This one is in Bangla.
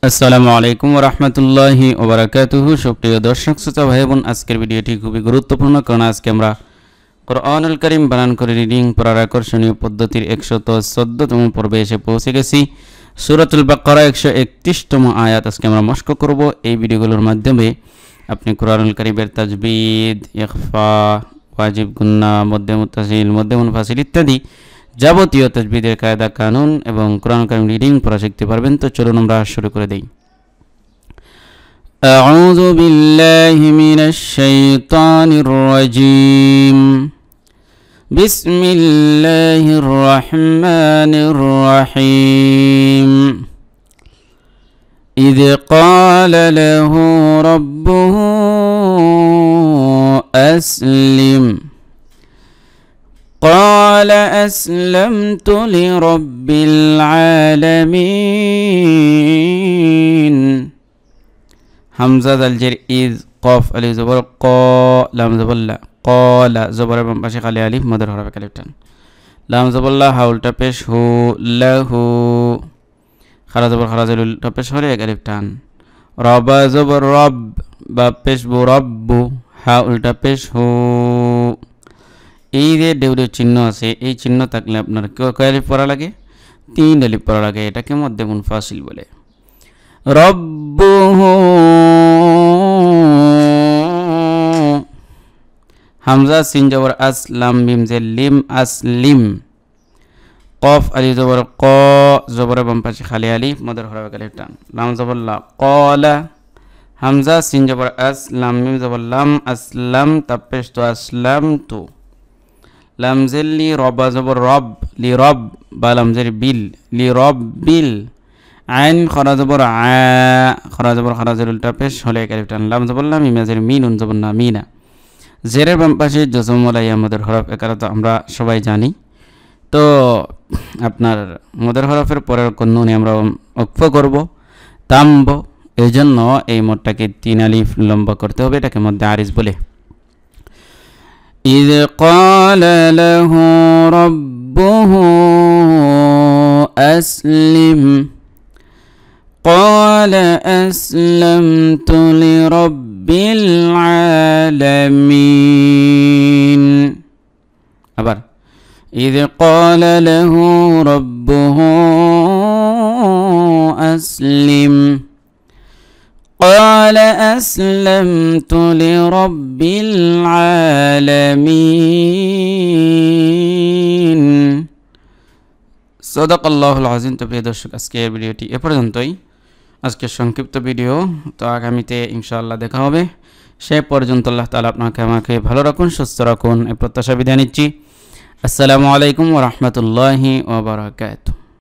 আসসালামু আলাইকুম ওয়া রাহমাতুল্লাহি ওয়া বারাকাতুহু। সুপ্রিয় দর্শক শ্রোতা ভাই বোন, আজকের ভিডিওটি খুবই গুরুত্বপূর্ণ, কারণ আজকে আমরা কোরআনুল কারীম বানান করে রিডিং পড়ার আকর্ষণীয় পদ্ধতির 114তম পর্বে এসে পৌঁছে গেছি। সূরাতুল বাকারা 131তম আয়াত আজকে আমরা মশক করব। এই ভিডিওগুলোর মাধ্যমে আপনি কোরআনুল কারীমের তাজবিদ, ইখফা, ওয়াজিব, গুন্না, মধ্যে মুত্তাসিল, মধ্যে মুনফাসিল ইত্যাদি যাবতীয় তাজবিদের কায়দা কানুন এবং কোরআনুল কারীম রিডিং পড়া শিখতে পারবেন। তো চলুন আমরা শুরু করে দেই। আউযু বিল্লাহি মিনাশ শাইতানির রাজীম। বিসমিল্লাহির রহমানির রহিম। إذ قال له ربه أسلم قال أسلمت لرب العالمين হামজা দাল জের ইজ, কফ আলিফ জবর ক, লাম জবর লা, ক্বালা জবরের বাম পাশে খালি আলিফ, মদের হরফে আলিফ টান, লাম জবর লা, হা উল্টা পেশ হু, লাহু, খারা জবর খারা জের উল্টা পেশ হরে এক আলিফ টান, রবা জবর রব, বা পেশ বু রব্বু, হা উল্টা পেশ হু। এই যে ডেউরের চিহ্ন আছে, এই চিহ্ন থাকলে আপনার কয় আলিফ পড়া লাগে? 3 আলিফ পড়া লাগে। এটাকে মধ্যে মুনফাসিল বলে। রব্বুহু, হামজা সিন জবর আস, লাম মিম জের লিম, আসলিম, কফ আলিফ জবর ক, জবরের বাম পাশে খালি আলিফ, মদের হরফে আলিফ টান, লাম জবর লা, ক্বালা, হামজা সিন জবর আস, লাম মিম জবর লাম, আসলাম, তাপেশ তো আসলাম তু, লাম জের লি, রবা জবর রব, লি রব, বা লাম জের বিল, লি রব বিল, আইন খরা জবর আ, খরা জবর খরা জের উল্টা পেশ হলে এক আলিফ টান, লাম জবর লাম, মিম জের মিন, উন জবর না, মিনা, জেরের বাম পাশে জজমলাই আমাদের হরফ, একারা তো আমরা সবাই জানি। তো আপনার মদের হরফের পরের নুনে আমরা ওকফ করব, তামব, এই জন্য এই মোটটাকে 3 আলিফ লম্বা করতে হবে। এটাকে মধ্যে আরিজ বলে। إذ قال له ربه أسلم قال أسلمت لرب العالمين। আবার إذ قال له ربه أسلم قال أسلمت لرب العالمين। সাদাকাল্লাহুল আযীম। তো প্রিয় দর্শক, আজকের ভিডিওটি এ পর্যন্তই, আজকের সংক্ষিপ্ত ভিডিও। তো আগামীতে ইনশাআল্লাহ দেখা হবে। সে পর্যন্ত আল্লাহ তাআলা আপনাকে আমাকে ভালো রাখুন, সুস্থ রাখুন, এই প্রত্যাশা বিদায় নিচ্ছি। আসসালামু আলাইকুম ওয়া রাহমাতুল্লাহি ওয়া বারাকাতুহু।